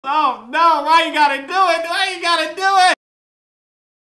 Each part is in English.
Oh no, why you gotta do it? Why you gotta do it?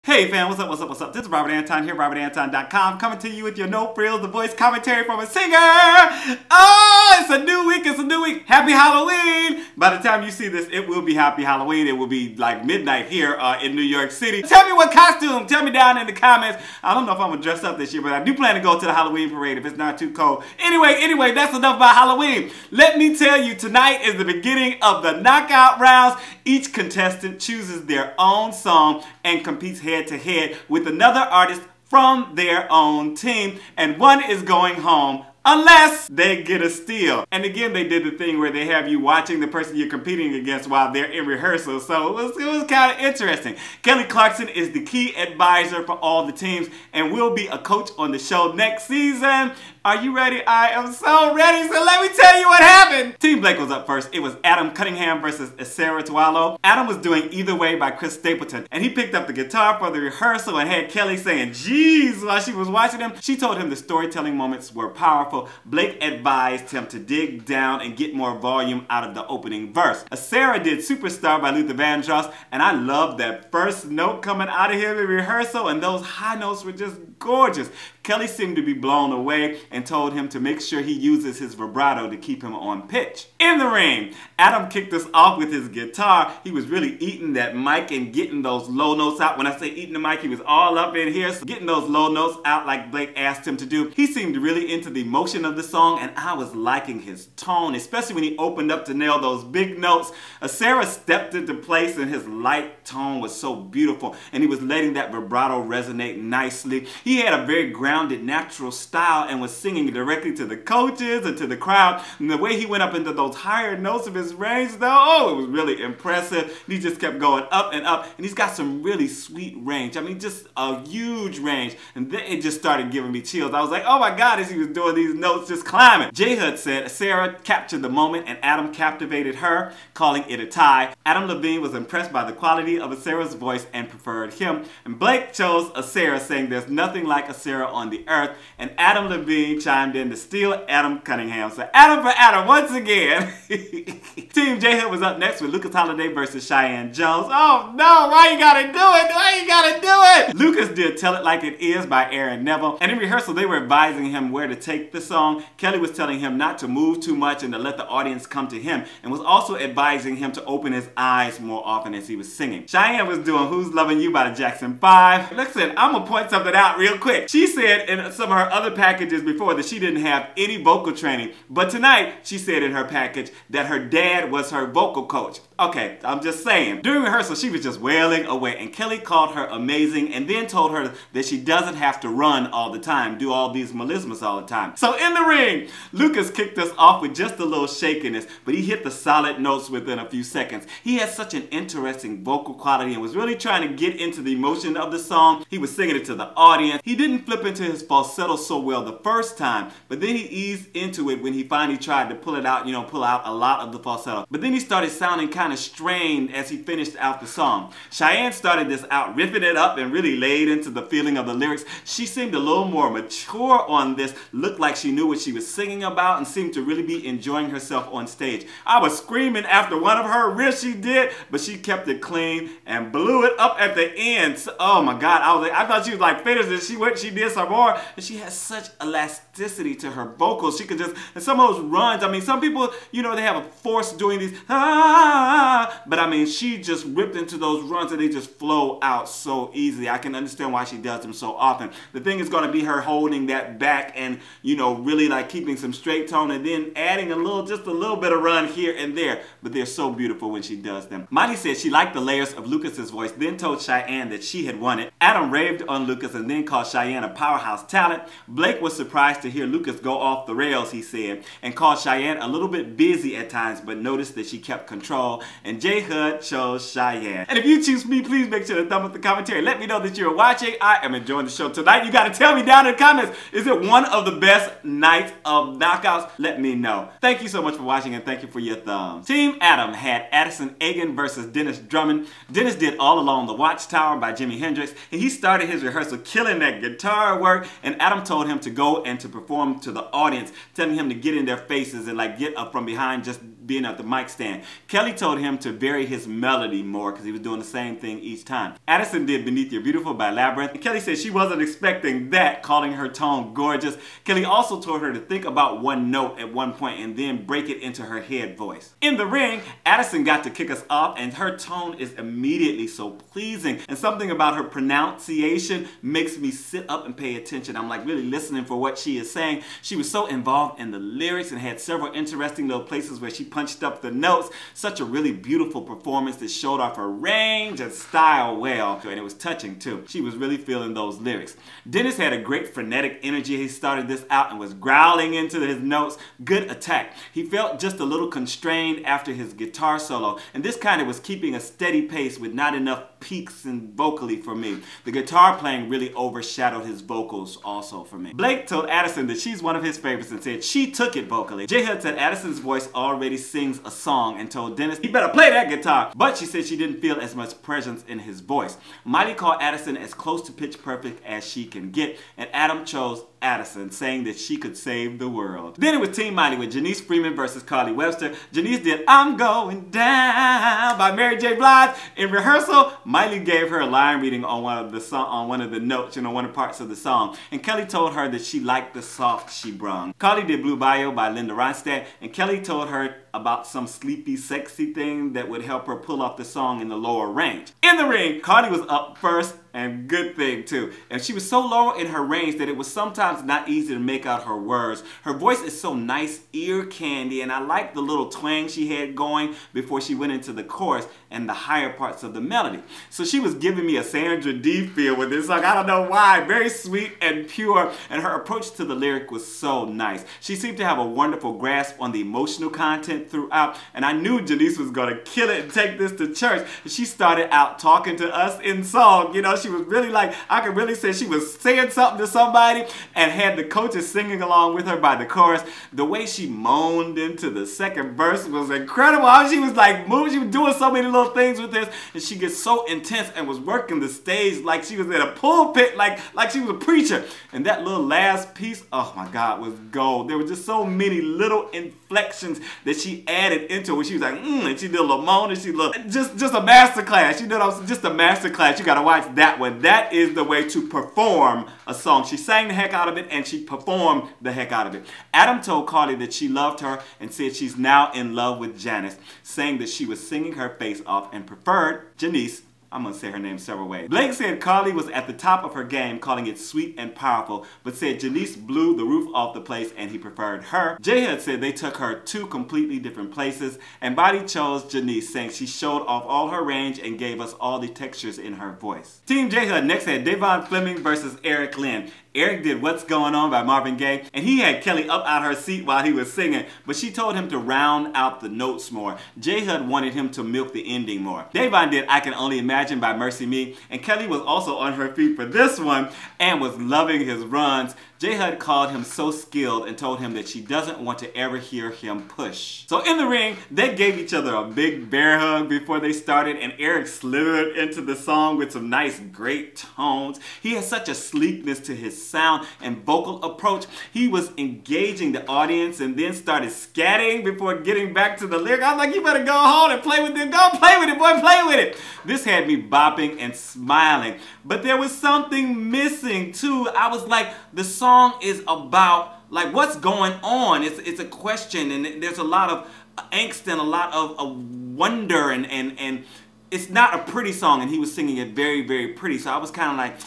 Hey fam, what's up, what's up, what's up? This is Robert Anton here, robertanton.com, coming to you with your no frills, the voice commentary from a singer. Oh, it's a new week, it's a new week. Happy Halloween! By the time you see this, it will be Happy Halloween. It will be like midnight here in New York City. Tell me what costume, tell me down in the comments. I don't know if I'm gonna dress up this year, but I do plan to go to the Halloween parade if it's not too cold. Anyway, that's enough about Halloween. Let me tell you, tonight is the beginning of the knockout rounds. Each contestant chooses their own song and competes head-to-head with another artist from their own team, and one is going home unless they get a steal. And again, they did the thing where they have you watching the person you're competing against while they're in rehearsal, so it was kind of interesting. Clarkson is the key advisor for all the teams and will be a coach on the show next season. Are you ready? I am so ready, so let me tell you what happened. TeamBlake was up first. It was Adam Cunningham versus Esera Tuaolo. Adam was doing Either Way by Stapleton, and he picked up the guitar for the rehearsal and had Kelly saying, "Geez," while she was watching him. She told him the storytelling moments were powerful. Blake advised him to dig down and get more volume out of the opening verse. Esera did Superstar by Vandross, and I loved that first note coming out of him in rehearsal, and those high notes were just gorgeous. Kelly seemed to be blown away and told him to make sure he uses his vibrato to keep him on pitch. In the ring, Adam kicked us off with his guitar. He was really eating that mic and getting those low notes out. When I say eating the mic, he was all up in here, so getting those low notes out like Blake asked him to do. He seemed really into the emotion of the song, and I was liking his tone, especially when he opened up to nail those big notes. Esera stepped into place, and his light tone was so beautiful, and he was letting that vibrato resonate nicely. He had a very grounded, natural style and was singing directly to the coaches and to the crowd. And the way he went up into those higher notes of his range, though, oh, it was really impressive. He just kept going up, and he's got some really sweet range. I mean, just a huge range. And then it just started giving me chills. I was like, oh my God, as he was doing these notes, just climbing. TeamJHud said Esera captured the moment and Adam captivated her, calling it a tie. Adam Levine was impressed by the quality of Esera's voice and preferred him. And Blake chose Esera, saying there's nothing like Esera on the earth. And Adam Levine chimed in to steal Adam Cunningham. So Adam for Adam once again. TeamJHud was up next with Lucas Holliday versus Cheyenne Jones. Oh no, why you gotta do it? Why you gotta do it? Lucas did Tell It Like It Is by Neville. And in rehearsal, they were advising him where to take the song. Kelly was telling him not to move too much and to let the audience come to him, and was also advising him to open his eyes more often as he was singing. Cheyenne was doing Who's Loving You by the Jackson 5. Listen, I'm gonna point something out real quick. She said in some of her other packages before that she didn't have any vocal training, but tonight she said in her package that her dad was her vocal coach. Okay, I'm just saying. During rehearsal, she was just wailing away, and Kelly called her amazing and then told her that she doesn't have to run all the time, do all these melismas all the time. So in the ring, Lucas kicked us off with just a little shakiness, but he hit the solid notes within a few seconds. He had such an interesting vocal quality and was really trying to get into the emotion of the song. He was singing it to the audience. He didn't flip into his falsetto so well the first time, but then he eased into it when he finally tried to pull it out, pull out a lot of the falsetto. But then he started sounding kind of strained as he finished out the song. Cheyenne started this out, riffing it up and really laid into the feeling of the lyrics. She seemed a little more mature on this, looked like she knew what she was singing about, and seemed to really be enjoying herself on stage. I was screaming after one of her riffs she did, but she kept it clean and blew it up at the end. So, oh my God, I thought she was like finished, and she did some more, and she has such elasticity to her vocals. She could just, and some of those runs, I mean, some people, they have a force doing these, but I mean, she just ripped into those runs and they just flow out so easily. I can understand why she does them so often. The thing is going to be her holding that back and, really like keeping some straight tone and then adding just a little bit of run here and there. But they're so beautiful when she does them. Miley said she liked the layers of Lucas's voice, then told Shi'Ann that she had won it. Adam raved on Lucas and then called Shi'Ann a powerhouse talent. Blake was surprised to hear Lucas go off the rails, he said, and called Shi'Ann a little bit busy at times, but noticed that she kept control. And TeamJHud chose Cheyenne. And if you choose me, please make sure to thumb up the commentary. Let me know that you're watching. I am enjoying the show tonight. You got to tell me down in the comments, is it one of the best nights of knockouts? Let me know. Thank you so much for watching, and thank you for your thumbs. Team Adam had Addison Aegon versus Drummond. Dennis did All Along the Watchtower by Jimi Hendrix, and he started his rehearsal killing that guitar work, and Adam told him to go and to perform to the audience, telling him to get in their faces and like get up from behind just being at the mic stand. Kelly told him to vary his melody more because he was doing the same thing each time. Addison did Beneath Your Beautiful by Labyrinth, and Kelly said she wasn't expecting that, calling her tone gorgeous. Kelly also told her to think about one note at one point and then break it into her head voice. In the ring, Addison got to kick us off, and her tone is immediately so pleasing, and something about her pronunciation makes me sit up and pay attention. I'm like really listening for what she is saying. She was so involved in the lyrics and had several interesting little places where she punched up the notes. Such a really beautiful performance that showed off her range and style well, and it was touching too. She was really feeling those lyrics. Dennis had a great frenetic energy. He started this out and was growling into his notes. Good attack. He felt just a little constrained after his guitar solo, and this kind of was keeping a steady pace with not enough peaks and vocally for me. The guitar playing really overshadowed his vocals also for me. Blake told Addison that she's one of his favorites and said she took it vocally. JHud said Addison's voice already sings a song and told Dennis he better play that guitar, but she said she didn't feel as much presence in his voice. Miley called Addison as close to pitch perfect as she can get, and Adam chose Addison, saying that she could save the world. Then it was Team Miley with Janice Freeman versus Carly Webster. Janice did I'm Going Down by Mary J. Blige. In rehearsal, Miley gave her a line reading on one of the notes, one of the parts of the song, and Kelly told her that she liked the soft she brung. Carly did Blue Bayou by Linda Ronstadt, and Kelly told her about some sleepy, sexy thing that would help her pull off the song in the lower range. In the ring, Carly was up first, and good thing too. And she was so low in her range that it was sometimes not easy to make out her words. Her voice is so nice, ear candy, and I like the little twang she had going before she went into the chorus and the higher parts of the melody. So she was giving me a Sandra Dee feel with this song. I don't know why. Very sweet and pure, and her approach to the lyric was so nice. She seemed to have a wonderful grasp on the emotional content throughout, and I knew Janice was going to kill it and take this to church. She started out talking to us in song. She was really like, I could really say she was saying something to somebody and had the coaches singing along with her by the chorus. The way she moaned into the second verse was incredible. How she was like moving, she was doing so many little things with this, and she gets so intense and was working the stage like she was in a pulpit, like she was a preacher. And that little last piece, oh my God, was gold. There were just so many little inflections that she added into it when she was like, and she did a little moan, and she looked just a master class. You know what I'm saying? Just a master class. You gotta watch that one. That is the way to perform a song. She sang the heck out of it, and she performed the heck out of it. Adam told Carly that she loved her and said she's now in love with Janice, saying that she was singing her face off and preferred Janice. I'm going to say her name several ways. Blake said Carly was at the top of her game, calling it sweet and powerful, but said Janice blew the roof off the place and he preferred her. JHud said they took her two completely different places, and Body chose Janice, saying she showed off all her range and gave us all the textures in her voice. Team JHud next had Devon Fleming versus Eric Lynn. Eric did What's Going On by Marvin Gaye, and he had Kelly up out her seat while he was singing, but she told him to round out the notes more. JHud wanted him to milk the ending more. Devon did I Can Only Imagine by Mercy Me, and Kelly was also on her feet for this one and was loving his runs. JHud called him so skilled and told him that she doesn't want to ever hear him push. So in the ring, they gave each other a big bear hug before they started, and Eric slithered into the song with some nice, great tones. He has such a sleekness to his sound and vocal approach. He was engaging the audience and then started scatting before getting back to the lyric. I was like, you better go home and play with it. Go play with it, boy, play with it. This had me bopping and smiling, but there was something missing too. I was like, the song is about like what's going on. It's a question, and there's a lot of angst and a lot of wonder, and it's not a pretty song, and he was singing it very, very pretty. So I was kind of like,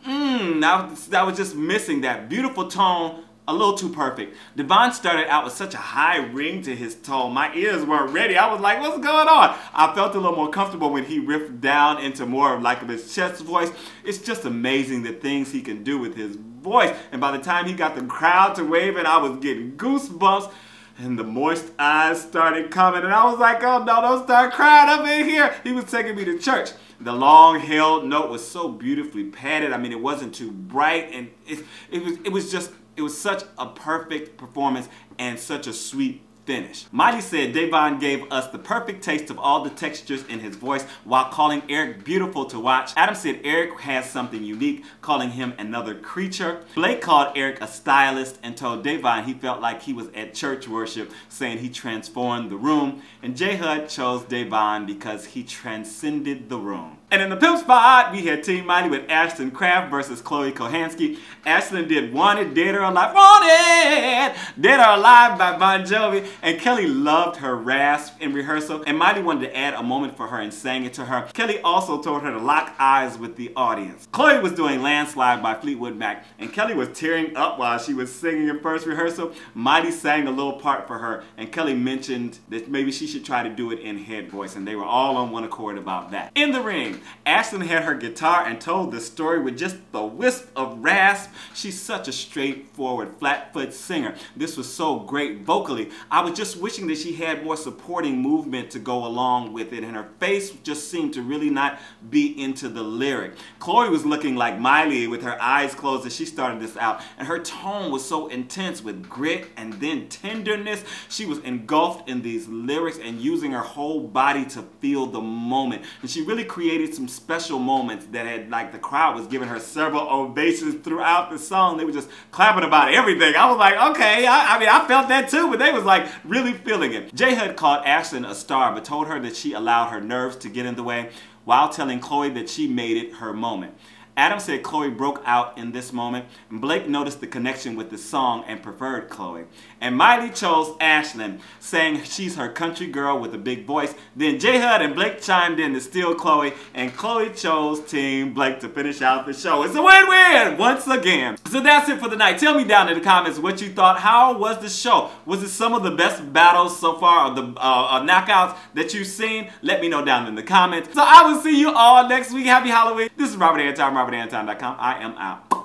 I was just missing that beautiful tone. A little too perfect. Devon started out with such a high ring to his tone. My ears weren't ready. I was like, what's going on? I felt a little more comfortable when he riffed down into more of like his chest voice. It's just amazing the things he can do with his voice. And by the time he got the crowd to waving, I was getting goosebumps. And the moist eyes started coming. And I was like, oh no, don't start crying up in here. He was taking me to church. The long held note was so beautifully padded. I mean, it wasn't too bright. And it was such a perfect performance and such a sweet finish. Miley said Devon gave us the perfect taste of all the textures in his voice while calling Eric beautiful to watch. Adam said Eric has something unique, calling him another creature. Blake called Eric a stylist and told Devon he felt like he was at church worship, saying he transformed the room. And JHud chose Devon because he transcended the room. And in the pimp spot, we had Team Miley with Ashton Crabbe versus Chloe Kohansky. Ashton did Wanted, Dead or Alive, Wanted, Dead or Alive by Bon Jovi. And Kelly loved her rasp in rehearsal. And Miley wanted to add a moment for her and sang it to her. Kelly also told her to lock eyes with the audience. Chloe was doing Landslide by Fleetwood Mac. And Kelly was tearing up while she was singing in first rehearsal. Miley sang a little part for her. And Kelly mentioned that maybe she should try to do it in head voice. And they were all on one accord about that. In the ring, Ashton had her guitar and told the story with just the wisp of rasp. She's such a straightforward, flat-foot singer. This was so great vocally. I was just wishing that she had more supporting movement to go along with it, and her face just seemed to really not be into the lyric. Chloe was looking like Miley with her eyes closed as she started this out, and her tone was so intense with grit and then tenderness. She was engulfed in these lyrics and using her whole body to feel the moment. And she really created some special moments that had, like, the crowd was giving her several ovations throughout the song. They were just clapping about everything. I was like, okay, I mean, I felt that too, but they was like really feeling it. JHud called Ashton a star, but told her that she allowed her nerves to get in the way while telling Chloe that she made it her moment. Adam said Chloe broke out in this moment, and Blake noticed the connection with the song and preferred Chloe. And Miley chose Ashlyn, saying she's her country girl with a big voice. Then JHud and Blake chimed in to steal Chloe, and Chloe chose Team Blake to finish out the show. It's a win-win once again. So that's it for the night. Tell me down in the comments what you thought. How was the show? Was it some of the best battles so far, or the knockouts that you've seen? Let me know down in the comments. So I will see you all next week. Happy Halloween. This is Robert Anton, RobertAnton.com. I am out.